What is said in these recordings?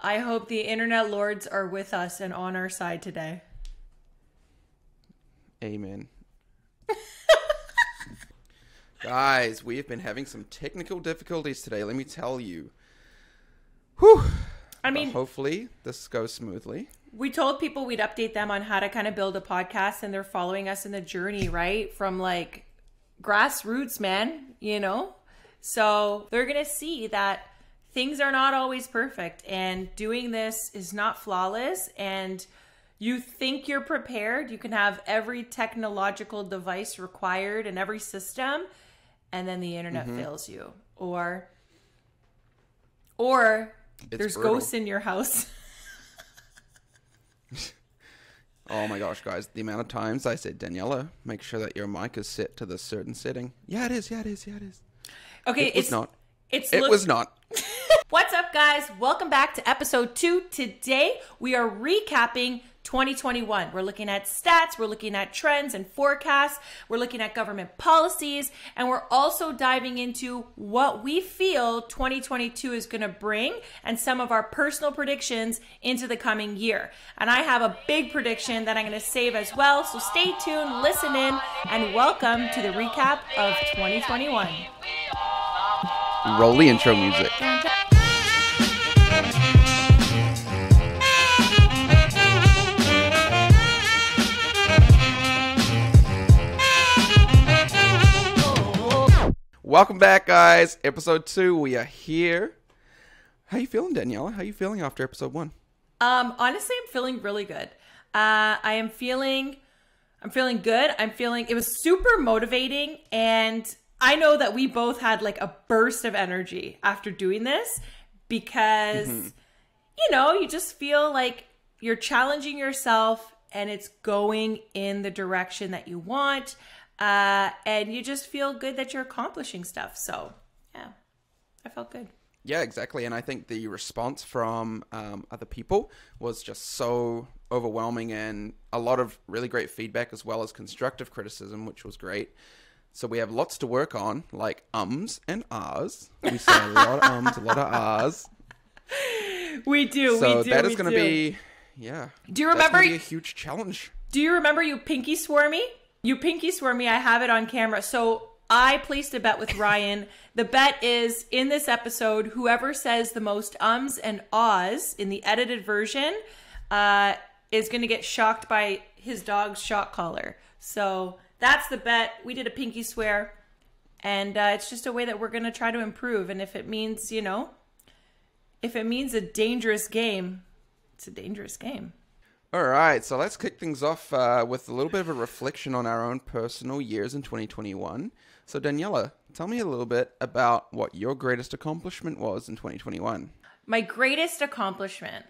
I hope the internet lords are with us and on our side today. Amen. Guys, we have been having some technical difficulties today, let me tell you. Whew. I mean, but hopefully this goes smoothly. We told people we'd update them on how to kind of build a podcast, and they're following us in the journey, right? From like grassroots, man, you know? So they're going to see that things are not always perfect, and doing this is not flawless. And you think you're prepared. You can have every technological device required and every system, and then the internet fails you. Or there's brutal. ghosts in your house. Oh my gosh, guys, the amount of times I said, Daniela, make sure that your mic is set to this certain setting. Yeah, it is. Okay, it was not. It was not. What's up, guys? Welcome back to episode 2. Today, we are recapping 2021. We're looking at stats, we're looking at trends and forecasts, we're looking at government policies, and we're also diving into what we feel 2022 is going to bring and some of our personal predictions into the coming year. And I have a big prediction that I'm going to save as well, so stay tuned, listen in, and welcome to the recap of 2021. Roll the intro music. Welcome back, guys. Episode 2, we are here. How you feeling, Daniela? How you feeling after episode 1? Honestly, I'm feeling really good. I'm feeling good. It was super motivating, and I know that we both had like a burst of energy after doing this because, you know, you just feel like you're challenging yourself and it's going in the direction that you want. And you just feel good that you're accomplishing stuff. So, yeah, I felt good. Yeah, exactly. And I think the response from other people was just so overwhelming, and a lot of really great feedback as well as constructive criticism, which was great. So we have lots to work on, like ums and ahs. We say a lot of ums, a lot of ahs. We do. So that is going to be, yeah. Do you remember? That's going to be a huge challenge. Do you remember you pinky swore me? You pinky swore me. I have it on camera. So I placed a bet with Ryan. The bet is, in this episode, whoever says the most ums and ahs in the edited version is going to get shocked by his dog's shock collar. So that's the bet. We did a pinky swear. And it's just a way that we're going to try to improve. And if it means, you know, if it means a dangerous game, it's a dangerous game. All right, so let's kick things off with a little bit of a reflection on our own personal years in 2021. So Daniela, tell me a little bit about what your greatest accomplishment was in 2021. My greatest accomplishment?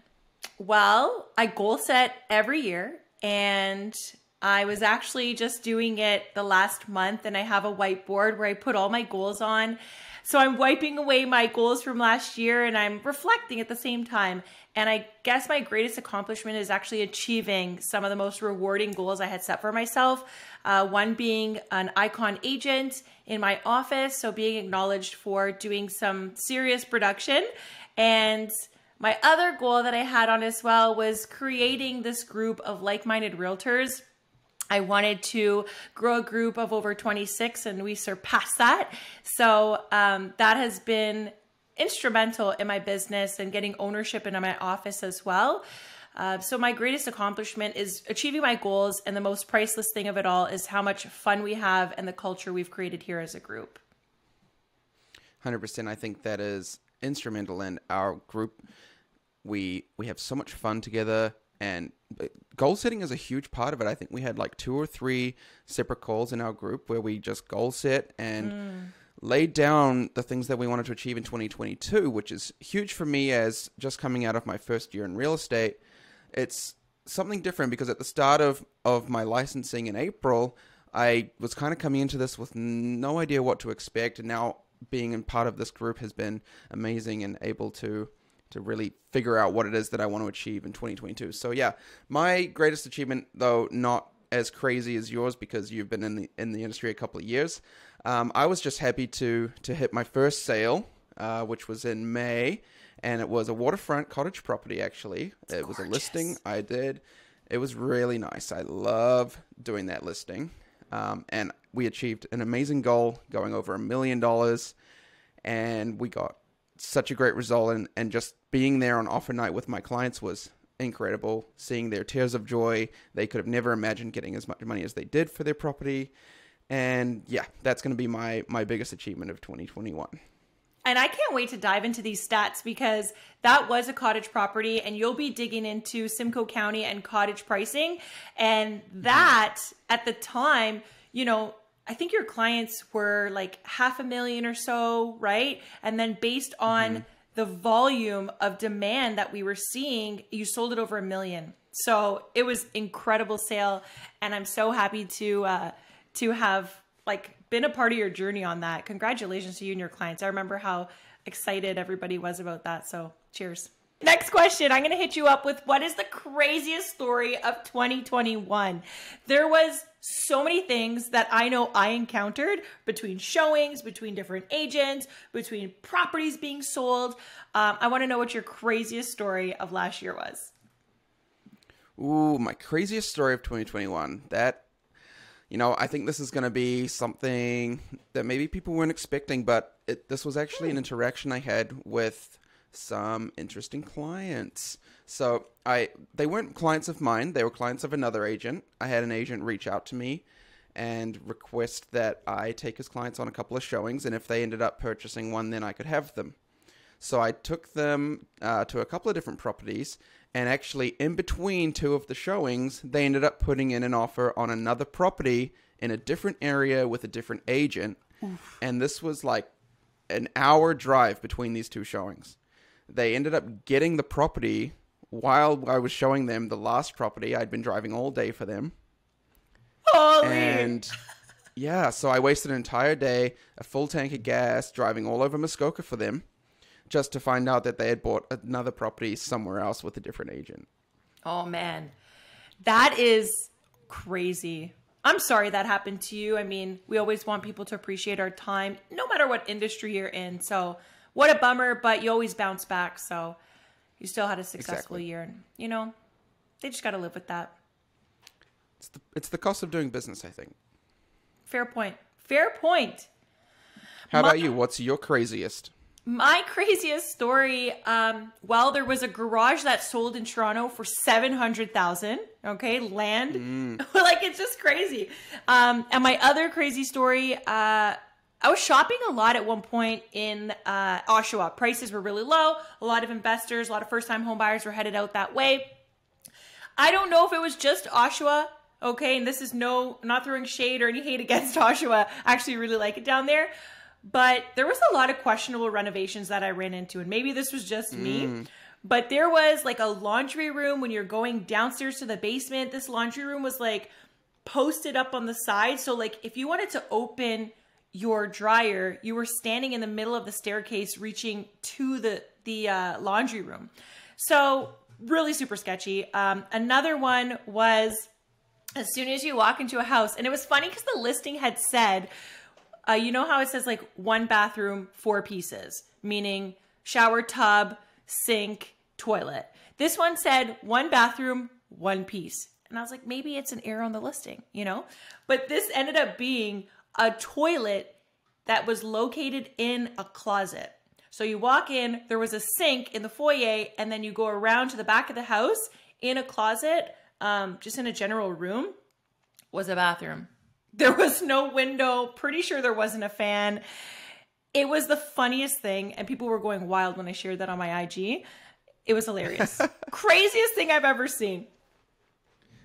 Well, I goal set every year, and I was actually just doing it the last month, and I have a whiteboard where I put all my goals on. So I'm wiping away my goals from last year, and I'm reflecting at the same time. And I guess my greatest accomplishment is actually achieving some of the most rewarding goals I had set for myself. One being an icon agent in my office, so being acknowledged for doing some serious production. And my other goal that I had on as well was creating this group of like-minded realtors. I wanted to grow a group of over 26, and we surpassed that. So that has been instrumental in my business and getting ownership into my office as well. So my greatest accomplishment is achieving my goals, and the most priceless thing of it all is how much fun we have and the culture we've created here as a group. 100%. I think that is instrumental in our group. We have so much fun together, and goal setting is a huge part of it. I think we had like 2 or 3 separate calls in our group where we just goal set and laid down the things that we wanted to achieve in 2022, which is huge for me as just coming out of my first year in real estate. It's something different because at the start of my licensing in April, I was kind of coming into this with no idea what to expect. And now being in part of this group has been amazing and able to really figure out what it is that I want to achieve in 2022. So yeah, my greatest achievement, though not as crazy as yours because you've been in the industry a couple of years, I was just happy to hit my first sale, which was in May, and it was a waterfront cottage property, actually. It was a listing I did. It was really nice. I love doing that listing. And we achieved an amazing goal, going over $1 million, and we got such a great result. And just being there on offer night with my clients was incredible. Seeing their tears of joy. They could have never imagined getting as much money as they did for their property. And yeah, that's going to be my biggest achievement of 2021. And I can't wait to dive into these stats because that was a cottage property, and you'll be digging into Simcoe County and cottage pricing. And that at the time, you know, I think your clients were like $500,000 or so, right? And then based on the volume of demand that we were seeing, you sold it over $1 million. So it was incredible sale. And I'm so happy to have like been a part of your journey on that. Congratulations to you and your clients. I remember how excited everybody was about that. So cheers. Next question. I'm going to hit you up with what is the craziest story of 2021? There was so many things that I know I encountered between showings, between different agents, between properties being sold. I want to know what your craziest story of last year was. Ooh, my craziest story of 2021. I think this is going to be something that maybe people weren't expecting, but this was actually an interaction I had with some interesting clients. So they weren't clients of mine. They were clients of another agent. I had an agent reach out to me and request that I take his clients on a couple of showings, and if they ended up purchasing one, then I could have them. So I took them to a couple of different properties, and actually in between two of the showings, they ended up putting in an offer on another property in a different area with a different agent. Oof. And this was like an hour drive between these two showings. They ended up getting the property while I was showing them the last property. I'd been driving all day for them. Holy! And yeah, so I wasted an entire day, a full tank of gas, driving all over Muskoka for them, just to find out that they had bought another property somewhere else with a different agent. Oh, man. That is crazy. I'm sorry that happened to you. I mean, we always want people to appreciate our time, no matter what industry you're in. So what a bummer, but you always bounce back. So you still had a successful year. And, they just got to live with that. It's the cost of doing business, I think. Fair point. Fair point. How about you? What's your craziest? My craziest story, there was a garage that sold in Toronto for $700,000. Okay, land. Like, it's just crazy. And my other crazy story, I was shopping a lot at one point in Oshawa. Prices were really low. A lot of investors, a lot of first-time home buyers were headed out that way. I don't know if it was just Oshawa. Okay, and this is not throwing shade or any hate against Oshawa. I actually really like it down there. But there was a lot of questionable renovations that I ran into, and maybe this was just me, but there was like a laundry room when you're going downstairs to the basement. This laundry room was like posted up on the side. So like if you wanted to open your dryer, you were standing in the middle of the staircase reaching to the laundry room. So really super sketchy. Another one was as soon as you walk into a house, and it was funny because the listing had said, you know how it says like 1 bathroom, 4 pieces, meaning shower, tub, sink, toilet. This one said 1 bathroom, 1 piece. And I was like, maybe it's an error on the listing, But this ended up being a toilet that was located in a closet. So you walk in, there was a sink in the foyer, and then you go around to the back of the house in a closet, just in a general room, was a bathroom. There was no window. Pretty sure there wasn't a fan. It was the funniest thing, and people were going wild when I shared that on my IG. It was hilarious. Craziest thing I've ever seen.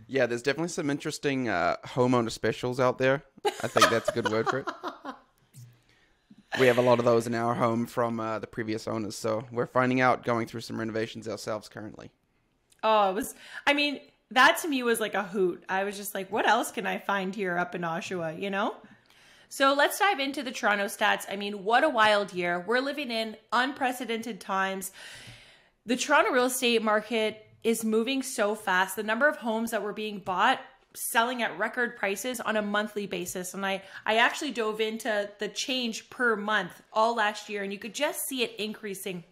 Yeah, there's definitely some interesting homeowner specials out there. I think that's a good word for it. We have a lot of those in our home from the previous owners, so we're finding out going through some renovations ourselves currently. Oh, that to me was like a hoot. I was just like, what else can I find here up in Oshawa, So let's dive into the Toronto stats. I mean, what a wild year. We're living in unprecedented times. The Toronto real estate market is moving so fast. The number of homes that were being bought, selling at record prices on a monthly basis. And I actually dove into the change per month all last year, and you could just see it increasing.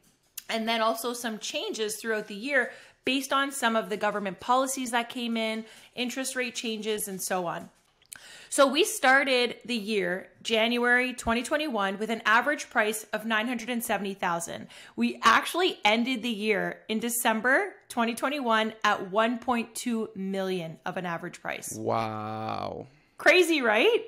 And then also some changes throughout the year based on some of the government policies that came in, interest rate changes, and so on. So we started the year, January 2021, with an average price of $970,000. We actually ended the year in December 2021 at $1.2 million of an average price. Wow. Crazy, right?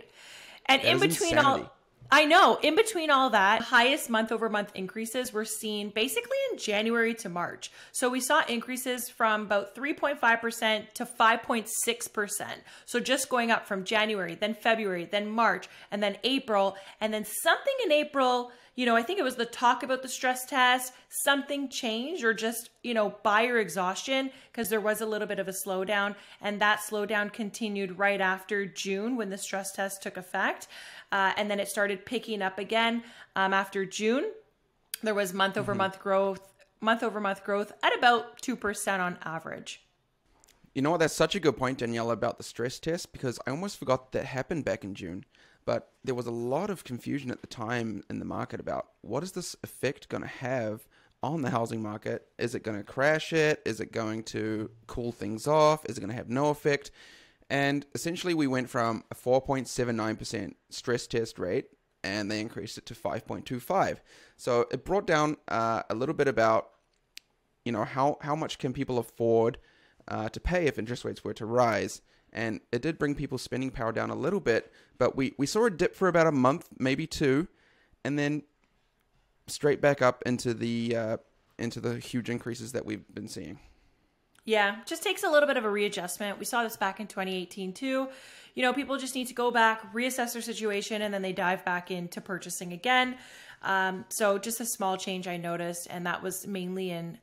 And That in is between insanity. I know, in between all that, highest month-over-month increases were seen basically in January to March. So we saw increases from about 3.5% to 5.6%. So just going up from January, then February, then March, and then April, and then something in April, I think it was the talk about the stress test, something changed, or just, buyer exhaustion, because there was a little bit of a slowdown, and that slowdown continued right after June when the stress test took effect. And then it started picking up again after June. There was month-over-month growth at about 2% on average. You know what? That's such a good point, Danielle, about the stress test, because I almost forgot that happened back in June. But there was a lot of confusion at the time in the market about what is this effect going to have on the housing market? Is it going to crash it? Is it going to cool things off? Is it going to have no effect? And essentially, we went from a 4.79% stress test rate, and they increased it to 5.25. So it brought down a little bit about, how much can people afford to pay if interest rates were to rise. And it did bring people's spending power down a little bit, but we saw a dip for about a month, maybe two, and then straight back up into the huge increases that we've been seeing. Yeah, just takes a little bit of a readjustment. We saw this back in 2018 too. People just need to go back, reassess their situation, and then they dive back into purchasing again. So just a small change I noticed, and that was mainly in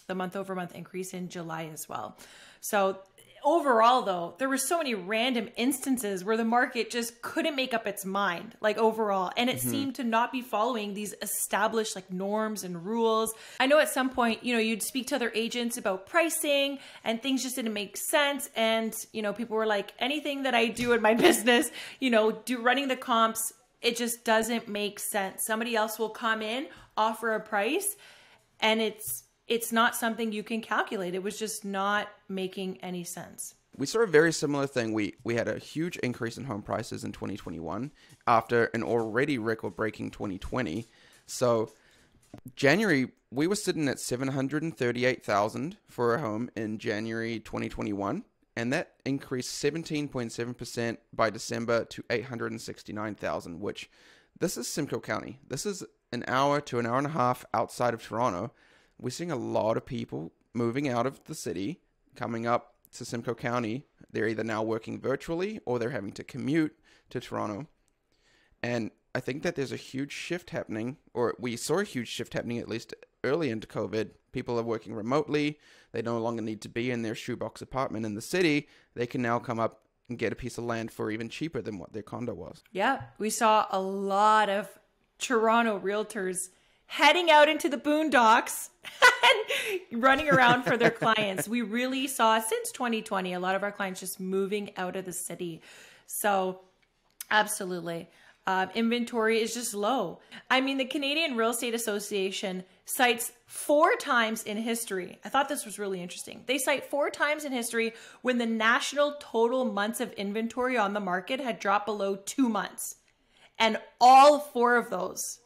the month-over-month increase in July as well. So overall, though, there were so many random instances where the market just couldn't make up its mind, overall. And it seemed to not be following these established norms and rules. I know at some point, you'd speak to other agents about pricing and things just didn't make sense. And, people were like, anything that I do in my business, running the comps, it just doesn't make sense. Somebody else will come in, offer a price, and it's not something you can calculate. It was just not making any sense. We saw a very similar thing. We had a huge increase in home prices in 2021 after an already record-breaking 2020. So January, we were sitting at $738,000 for a home in January 2021, and that increased 17.7% by December to $869,000, which this is Simcoe County. This is an hour to an hour and a half outside of Toronto. We're seeing a lot of people moving out of the city, coming up to Simcoe County. They're either now working virtually or they're having to commute to Toronto. And I think that there's a huge shift happening, or we saw a huge shift happening at least early into COVID. People are working remotely. They no longer need to be in their shoebox apartment in the city. They can now come up and get a piece of land for even cheaper than what their condo was. Yeah, we saw a lot of Toronto realtors heading out into the boondocks and running around for their clients. We really saw since 2020, a lot of our clients just moving out of the city. So absolutely. Inventory is just low. I mean, the Canadian Real Estate Association cites 4 times in history. I thought this was really interesting. They cite 4 times in history when the national total months of inventory on the market had dropped below 2 months. And all 4 of those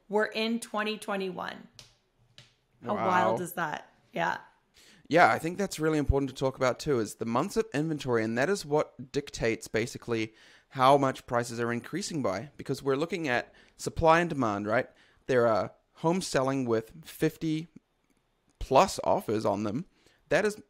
were in 2021. How wild is that? Yeah. Yeah, I think that's really important to talk about too, is the months of inventory. And that is what dictates basically how much prices are increasing by, because we're looking at supply and demand, right? There are homes selling with 50 plus offers on them. That is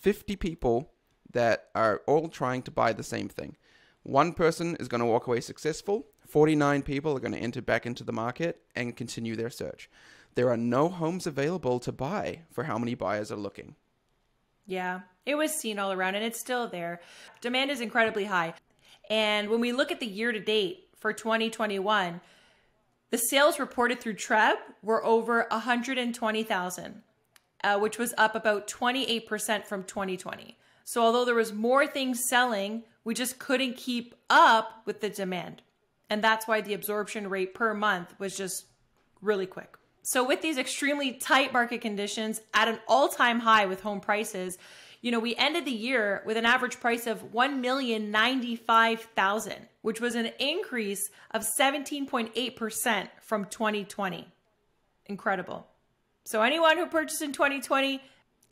50 people that are all trying to buy the same thing. One person is going to walk away successful. 49 people are going to enter back into the market and continue their search. There are no homes available to buy for how many buyers are looking. Yeah, it was seen all around and it's still there. Demand is incredibly high. And when we look at the year to date for 2021, the sales reported through TREB were over 120,000, which was up about 28% from 2020. So although there was more things selling, we just couldn't keep up with the demand. And that's why the absorption rate per month was just really quick. So with these extremely tight market conditions at an all-time high with home prices, we ended the year with an average price of $1,095,000, which was an increase of 17.8% from 2020. Incredible. So anyone who purchased in 2020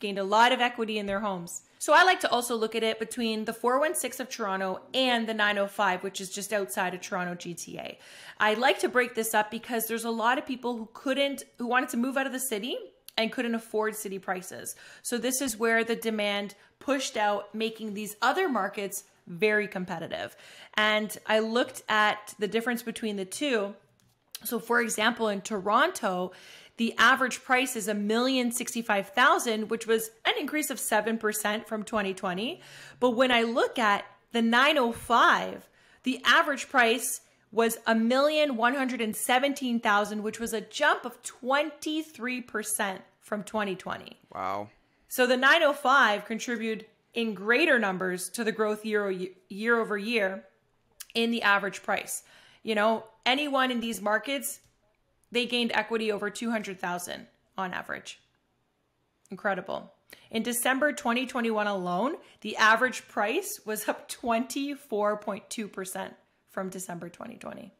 gained a lot of equity in their homes. So I like to also look at it between the 416 of Toronto and the 905, which is just outside of Toronto GTA. I like to break this up because there's a lot of people who wanted to move out of the city and couldn't afford city prices. So this is where the demand pushed out, making these other markets very competitive. And I looked at the difference between the two. So for example, in Toronto, the average price is $1,065,000, which was an increase of 7% from 2020. But when I look at the 905, the average price was $1,117,000, which was a jump of 23% from 2020. Wow. So the 905 contributed in greater numbers to the growth year over year in the average price. Anyone in these markets, they gained equity over $200,000 on average. Incredible. In December 2021 alone, the average price was up 24.2% from December 2020.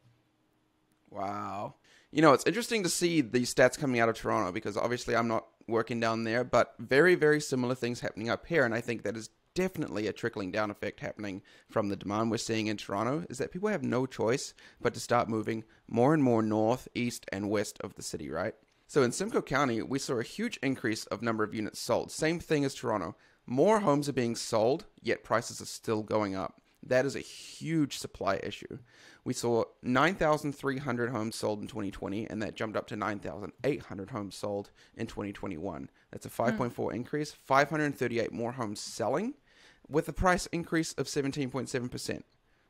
Wow. It's interesting to see these stats coming out of Toronto because obviously I'm not working down there, but very, very similar things happening up here. And I think that is definitely a trickling down effect happening from the demand we're seeing in Toronto, is that people have no choice but to start moving more and more north, east, and west of the city, right? So in Simcoe County, we saw a huge increase of number of units sold. Same thing as Toronto. More homes are being sold, yet prices are still going up. That is a huge supply issue. We saw 9,300 homes sold in 2020, and that jumped up to 9,800 homes sold in 2021. That's a 5.4 increase, 538 more homes selling, with a price increase of 17.7%.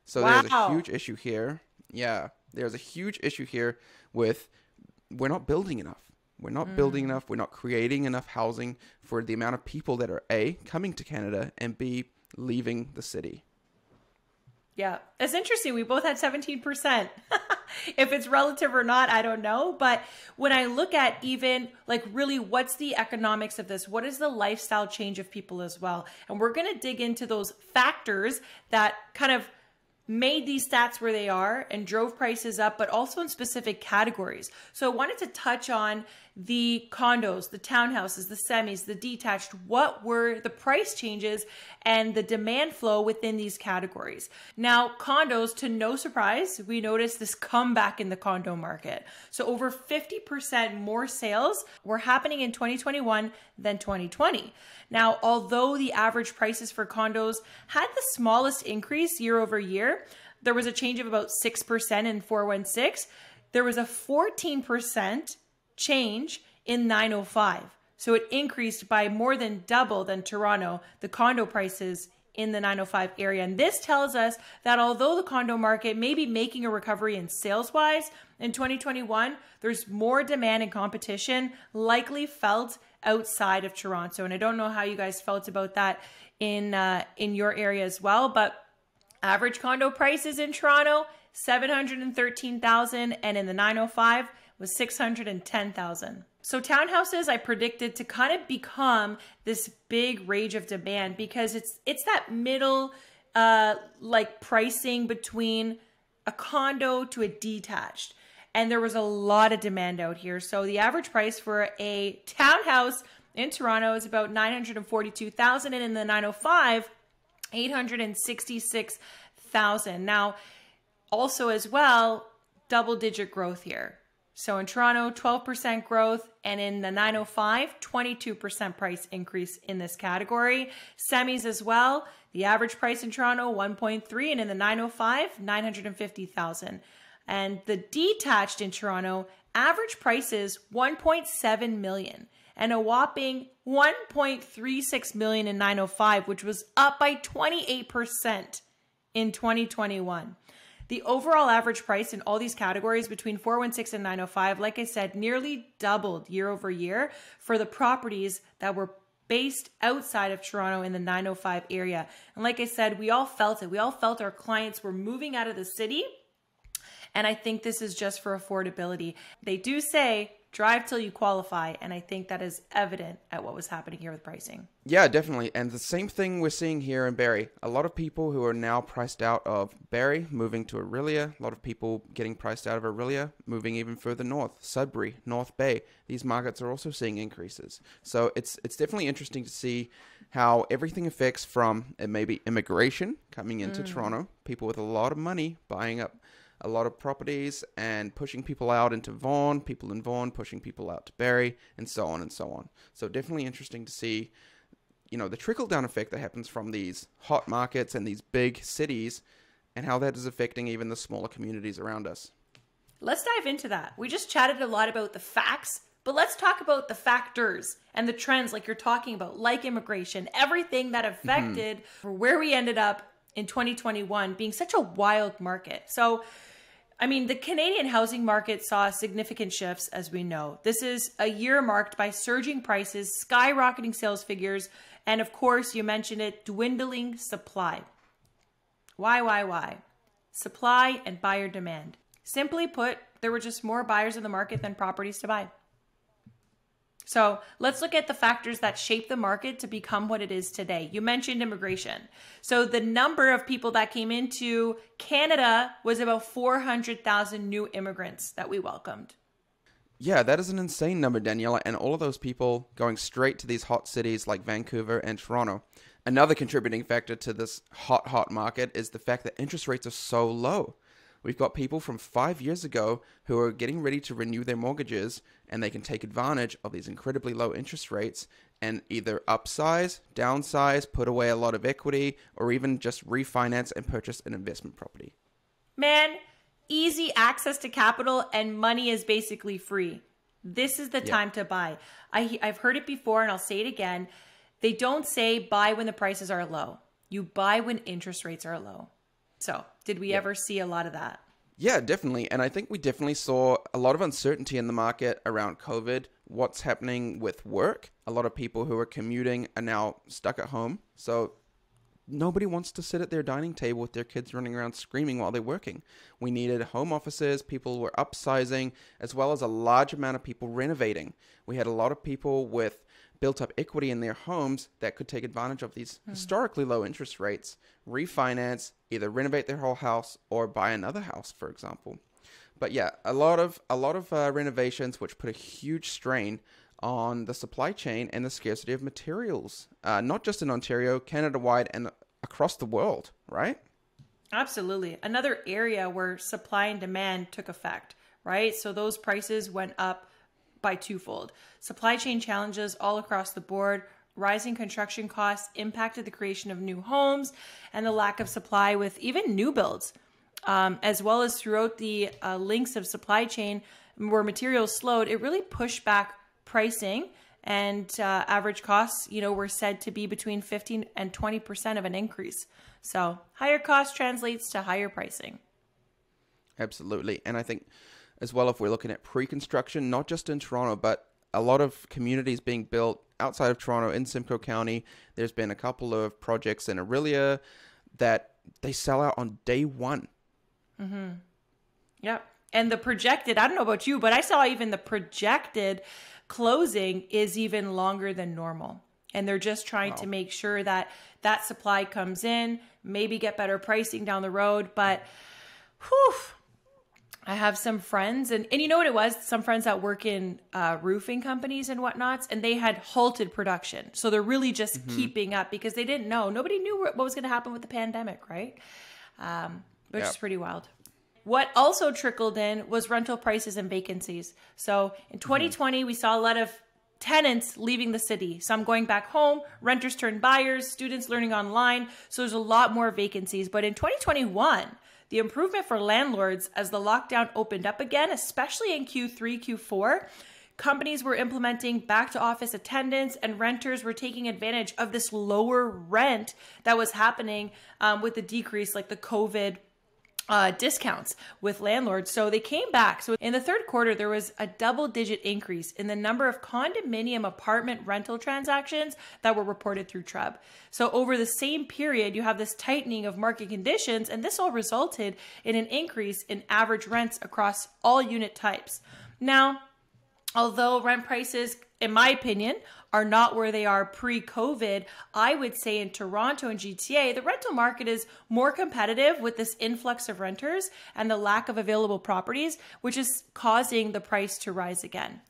So wow. There's a huge issue here. Yeah, there's a huge issue here with we're not building enough. We're not building enough. We're not creating enough housing for the amount of people that are A, coming to Canada, and B, leaving the city. Yeah, it's interesting. We both had 17%. If it's relative or not, I don't know. But when I look at even really what's the economics of this? What is the lifestyle change of people as well? And we're going to dig into those factors that kind of made these stats where they are and drove prices up, but also in specific categories. So I wanted to touch on the condos, the townhouses, the semis, the detached. What were the price changes and the demand flow within these categories? Now, condos, to no surprise, we noticed this comeback in the condo market. So over 50% more sales were happening in 2021 than 2020. Now, although the average prices for condos had the smallest increase year over year, there was a change of about 6% in 416. There was a 14% change in 905. So it increased by more than double than Toronto, the condo prices in the 905 area. And this tells us that although the condo market may be making a recovery in sales-wise in 2021, there's more demand and competition likely felt outside of Toronto. And I don't know how you guys felt about that in your area as well, but average condo prices in Toronto, $713,000, and in the 905 was $610,000. So townhouses I predicted to kind of become this big rage of demand because it's that middle pricing between a condo to a detached. And there was a lot of demand out here. So the average price for a townhouse in Toronto is about $942,000, and in the 905, $866,000. Now, also as well, double-digit growth here. So in Toronto, 12% growth, and in the 905, 22% price increase in this category. Semis as well. The average price in Toronto, 1.3, and in the 905, $950,000. And the detached in Toronto, average prices $1.7 million, and a whopping $1.36 million in 905, which was up by 28% in 2021. The overall average price in all these categories between 416 and 905, like I said, nearly doubled year over year for the properties that were based outside of Toronto in the 905 area. And like I said, we all felt it. We all felt our clients were moving out of the city. And I think this is just for affordability. They do say drive till you qualify. And I think that is evident at what was happening here with pricing. Yeah, definitely. And the same thing we're seeing here in Barrie. A lot of people who are now priced out of Barrie moving to Orillia. A lot of people getting priced out of Orillia moving even further north. Sudbury, North Bay. These markets are also seeing increases. So it's definitely interesting to see how everything affects from maybe immigration coming into Toronto. People with a lot of money buying up a lot of properties and pushing people out into Vaughan, people in Vaughan pushing people out to Barrie, and so on and so on. So definitely interesting to see, the trickle-down effect that happens from these hot markets and these big cities and how that is affecting even the smaller communities around us. Let's dive into that. We just chatted a lot about the facts, but let's talk about the factors and the trends like you're talking about, like immigration, everything that affected where we ended up in 2021 being such a wild market. So, the Canadian housing market saw significant shifts, as we know. This is a year marked by surging prices, skyrocketing sales figures, and of course, you mentioned it, dwindling supply. Why? Supply and buyer demand. Simply put, there were just more buyers in the market than properties to buy. So let's look at the factors that shape the market to become what it is today. You mentioned immigration. So the number of people that came into Canada was about 400,000 new immigrants that we welcomed. Yeah, that is an insane number, Daniela, and all of those people going straight to these hot cities like Vancouver and Toronto. Another contributing factor to this hot market is the fact that interest rates are so low. We've got people from 5 years ago who are getting ready to renew their mortgages, and they can take advantage of these incredibly low interest rates and either upsize, downsize, put away a lot of equity, or even just refinance and purchase an investment property. Man, easy access to capital and money is basically free. This is the time to buy. I've heard it before and I'll say it again. They don't say buy when the prices are low. You buy when interest rates are low. So, did we ever see a lot of that? Yeah, definitely. And I think we definitely saw a lot of uncertainty in the market around COVID, what's happening with work. A lot of people who are commuting are now stuck at home. So nobody wants to sit at their dining table with their kids running around screaming while they're working. We needed home offices. People were upsizing, as well as a large amount of people renovating. We had a lot of people with built up equity in their homes that could take advantage of these historically low interest rates, refinance, either renovate their whole house or buy another house, for example. But yeah, a lot of renovations, which put a huge strain on the supply chain and the scarcity of materials, not just in Ontario, Canada-wide, and across the world, right? Absolutely. Another area where supply and demand took effect, right? So those prices went up by twofold. Supply chain challenges all across the board, rising construction costs impacted the creation of new homes, and the lack of supply with even new builds, as well as throughout the links of supply chain where materials slowed, it really pushed back pricing, and average costs, were said to be between 15 and 20% of an increase. So higher cost translates to higher pricing. Absolutely. And I think as well, if we're looking at pre-construction, not just in Toronto, but a lot of communities being built outside of Toronto in Simcoe County. There's been a couple of projects in Orillia that they sell out on day one. Mm-hmm. Yep. And the projected, I don't know about you, but I saw even the projected closing is even longer than normal. And they're just trying to make sure that that supply comes in, maybe get better pricing down the road. But whew, I have some friends, and you know what it was? Some friends that work in roofing companies and whatnots, and they had halted production. So they're really just keeping up because they didn't know. Nobody knew what was going to happen with the pandemic, right? Which is pretty wild. What also trickled in was rental prices and vacancies. So in 2020, we saw a lot of tenants leaving the city, some going back home, renters turned buyers, students learning online. So there's a lot more vacancies. But in 2021, the improvement for landlords as the lockdown opened up again, especially in Q3, Q4, companies were implementing back to office attendance and renters were taking advantage of this lower rent that was happening with the decrease, like the COVID discounts with landlords. So they came back. So in the third quarter, there was a double-digit increase in the number of condominium apartment rental transactions that were reported through TREB. So over the same period, you have this tightening of market conditions, and this all resulted in an increase in average rents across all unit types. Now, Although rent prices, in my opinion, are not where they are pre-COVID, I would say in Toronto and GTA, the rental market is more competitive with this influx of renters and the lack of available properties, which is causing the price to rise again.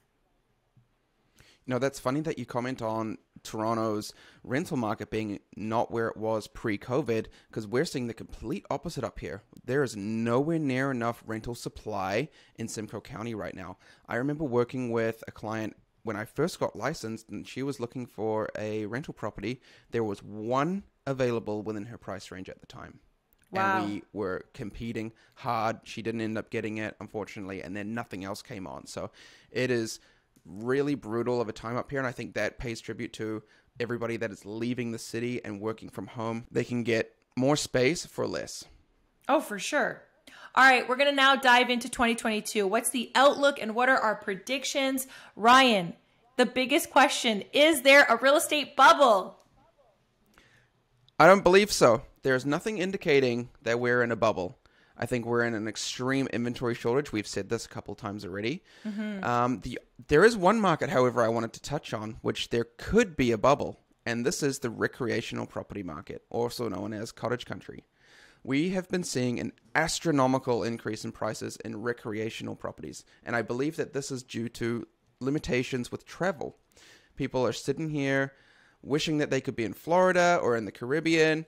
No, that's funny that you comment on Toronto's rental market being not where it was pre-COVID, because we're seeing the complete opposite up here. There is nowhere near enough rental supply in Simcoe County right now. I remember working with a client when I first got licensed, and she was looking for a rental property. There was one available within her price range at the time. Wow. And we were competing hard. She didn't end up getting it, unfortunately, and then nothing else came on. So it is really brutal of a time up here, and I think that pays tribute to everybody that is leaving the city and working from home. They can get more space for less. Oh, for sure. All right, we're going to now dive into 2022. What's the outlook and what are our predictions? Ryan, the biggest question, is there a real estate bubble? I don't believe so. There's nothing indicating that we're in a bubble. I think we're in an extreme inventory shortage. We've said this a couple times already. There is one market, however, I wanted to touch on, which there could be a bubble, and this is the recreational property market, also known as cottage country. We have been seeing an astronomical increase in prices in recreational properties, and I believe that this is due to limitations with travel. People are sitting here wishing that they could be in Florida or in the Caribbean.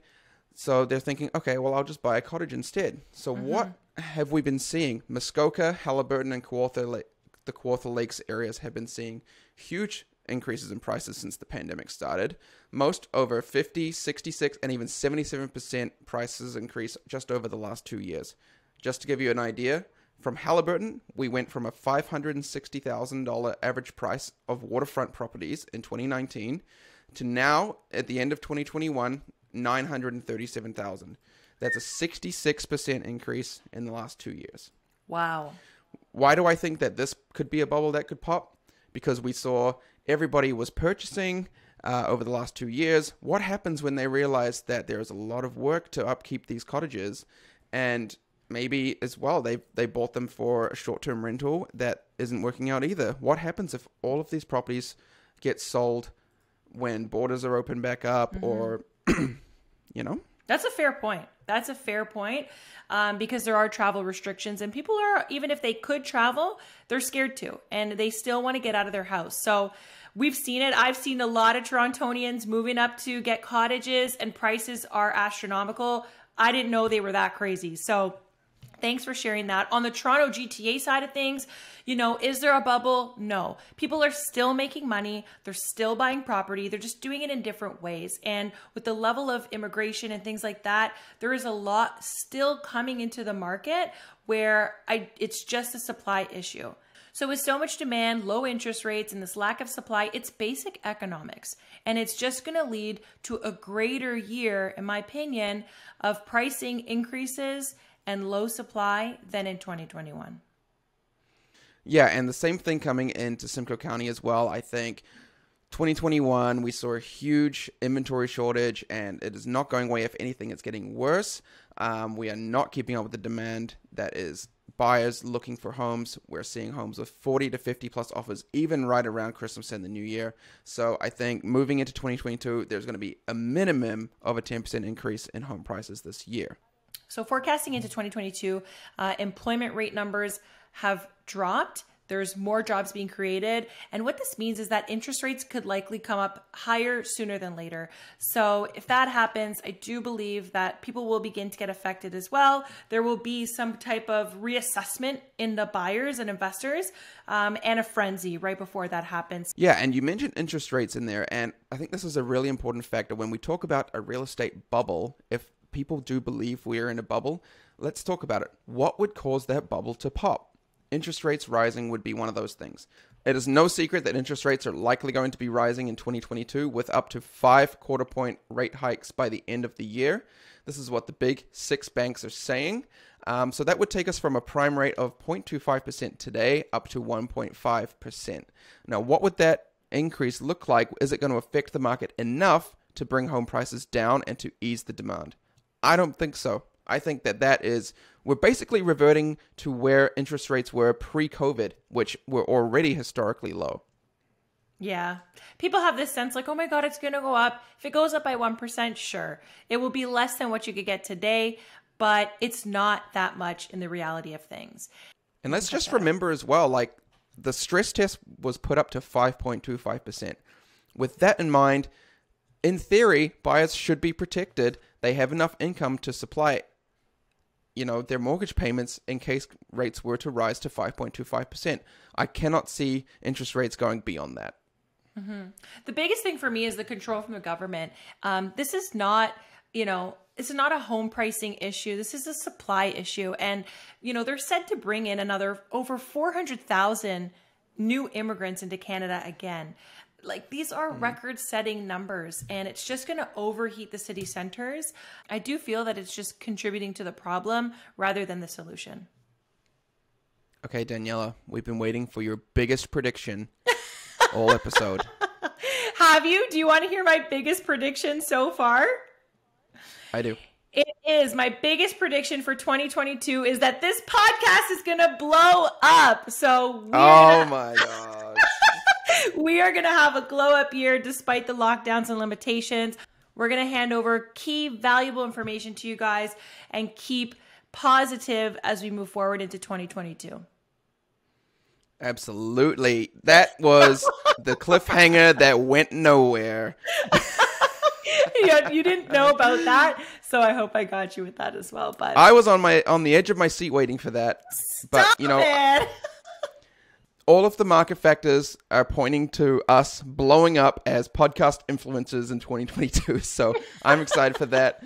So they're thinking, okay, well, I'll just buy a cottage instead. So what have we been seeing? Muskoka, Halliburton, and the Kawartha Lakes areas have been seeing huge increases in prices since the pandemic started. Most over 50, 66, and even 77% prices increase just over the last 2 years. Just to give you an idea, from Halliburton, we went from a $560,000 average price of waterfront properties in 2019 to now, at the end of 2021, $937,000. That's a 66% increase in the last 2 years. Wow. Why do I think that this could be a bubble that could pop? Because we saw everybody was purchasing over the last 2 years. What happens when they realize that there's a lot of work to upkeep these cottages, and maybe as well they bought them for a short-term rental that isn't working out either? What happens if all of these properties get sold when borders are open back up, or That's a fair point. That's a fair point, because there are travel restrictions, and people are, even if they could travel, they're scared to, and they still want to get out of their house. So we've seen it. I've seen a lot of Torontonians moving up to get cottages, and prices are astronomical. I didn't know they were that crazy. So thanks for sharing that. On the Toronto GTA side of things, is there a bubble? No. People are still making money. They're still buying property. They're just doing it in different ways. And with the level of immigration and things like that, there is a lot still coming into the market where it's just a supply issue. So with so much demand, low interest rates, and this lack of supply, it's basic economics. And it's just going to lead to a greater year, in my opinion, of pricing increases and low supply than in 2021. Yeah, and the same thing coming into Simcoe County as well. I think 2021, we saw a huge inventory shortage, and it is not going away. If anything, it's getting worse. We are not keeping up with the demand that is buyers looking for homes. We're seeing homes with 40 to 50 plus offers, even right around Christmas and the New Year. So I think moving into 2022, there's going to be a minimum of a 10% increase in home prices this year. So forecasting into 2022, employment rate numbers have dropped. There's more jobs being created. And what this means is that interest rates could likely come up higher sooner than later. So if that happens, I do believe that people will begin to get affected as well. There will be some type of reassessment in the buyers and investors, and a frenzy right before that happens. Yeah, and you mentioned interest rates in there. And I think this is a really important factor when we talk about a real estate bubble. If people do believe we're in a bubble, let's talk about it. What would cause that bubble to pop? Interest rates rising would be one of those things. It is no secret that interest rates are likely going to be rising in 2022 with up to 5 quarter-point rate hikes by the end of the year. This is what the big 6 banks are saying. So that would take us from a prime rate of 0.25% today up to 1.5%. Now, what would that increase look like? Is it going to affect the market enough to bring home prices down and to ease the demand? I don't think so. I think we're basically reverting to where interest rates were pre-COVID, which were already historically low. Yeah. People have this sense like, oh my God, it's going to go up. If it goes up by 1%, sure. It will be less than what you could get today, but it's not that much in the reality of things. And let's just remember as well, like the stress test was put up to 5.25%. With that in mind, in theory, buyers should be protected. They have enough income to supply, their mortgage payments in case rates were to rise to 5.25%. I cannot see interest rates going beyond that. Mm-hmm. The biggest thing for me is the control from the government. This is not, it's not a home pricing issue. This is a supply issue. And, they're set to bring in over 400,000 new immigrants into Canada again. Like, these are record-setting numbers, and it's just going to overheat the city centers. I do feel that it's just contributing to the problem rather than the solution. Okay, Daniela, we've been waiting for your biggest prediction all episode. Have you? Do you want to hear my biggest prediction so far? I do. It is. My biggest prediction for 2022 is that this podcast is going to blow up. So my gosh. We are going to have a glow up year despite the lockdowns and limitations. We're going to hand over key valuable information to you guys and keep positive as we move forward into 2022. Absolutely. That was the cliffhanger that went nowhere. You didn't know about that, so I hope I got you with that as well. But I was on the edge of my seat waiting for that. Stop it. All of the market factors are pointing to us blowing up as podcast influencers in 2022. So I'm excited for that.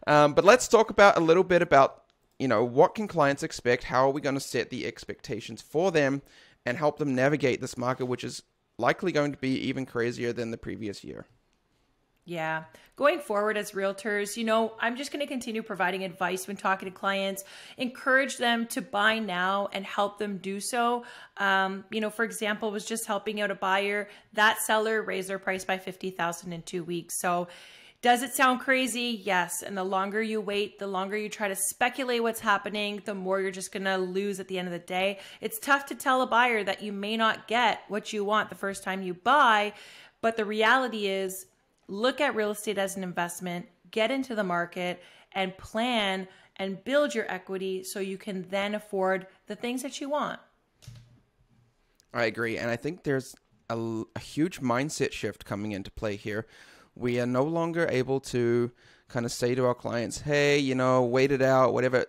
But let's talk a little bit about, what can clients expect? How are we going to set the expectations for them and help them navigate this market, which is likely going to be even crazier than the previous year? Yeah. Going forward as realtors, I'm just going to continue providing advice when talking to clients, encourage them to buy now and help them do so. For example, was just helping out a buyer. That seller raised their price by $50,000 in 2 weeks. So does it sound crazy? Yes. And the longer you wait, the longer you try to speculate what's happening, the more you're just going to lose at the end of the day. It's tough to tell a buyer that you may not get what you want the first time you buy, but the reality is, look at real estate as an investment, get into the market, and plan and build your equity so you can then afford the things that you want. I agree. And I think there's a huge mindset shift coming into play here. We are no longer able to kind of say to our clients, hey, wait it out, whatever.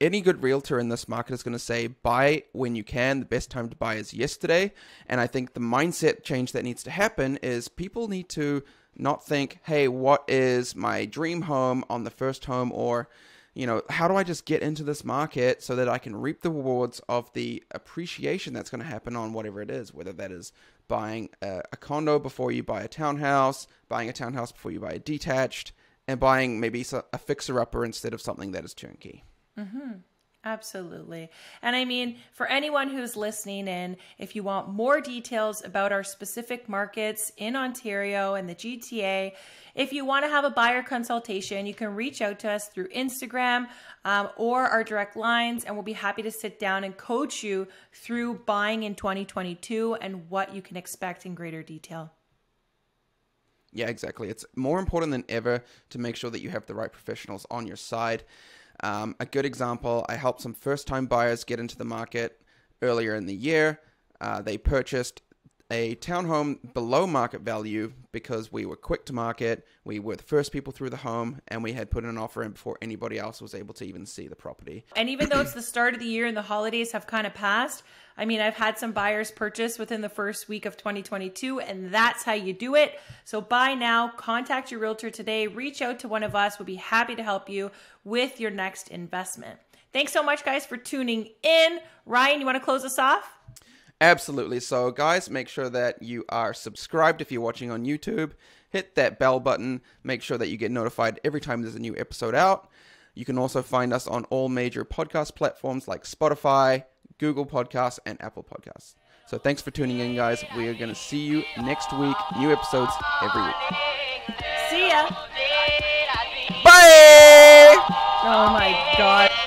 Any good realtor in this market is going to say, buy when you can. The best time to buy is yesterday. And I think the mindset change that needs to happen is people need to not think, hey, what is my dream home on the first home? Or, how do I just get into this market so that I can reap the rewards of the appreciation that's going to happen on whatever it is, whether that is buying a condo before you buy a townhouse, buying a townhouse before you buy a detached, and buying maybe a fixer-upper instead of something that is turnkey. Mm-hmm. Absolutely. And for anyone who's listening in, if you want more details about our specific markets in Ontario and the GTA, if you want to have a buyer consultation, you can reach out to us through Instagram or our direct lines, and we'll be happy to sit down and coach you through buying in 2022 and what you can expect in greater detail. Yeah, exactly. It's more important than ever to make sure that you have the right professionals on your side. A good example, I helped some first-time buyers get into the market earlier in the year. They purchased a townhome below market value because we were quick to market, we were the first people through the home, and we had put an offer in before anybody else was able to even see the property. And even though it's the start of the year and the holidays have kind of passed, I've had some buyers purchase within the first week of 2022, and that's how you do it. So buy now, contact your realtor today, reach out to one of us. We'll be happy to help you with your next investment. Thanks so much, guys, for tuning in. Ryan, you want to close us off? Absolutely. So, guys, make sure that you are subscribed if you're watching on YouTube. Hit that bell button. Make sure that you get notified every time there's a new episode out. You can also find us on all major podcast platforms like Spotify, Google Podcasts, and Apple Podcasts. So thanks for tuning in, guys. We are going to see you next week. New episodes every week. See ya. Bye! Oh my God.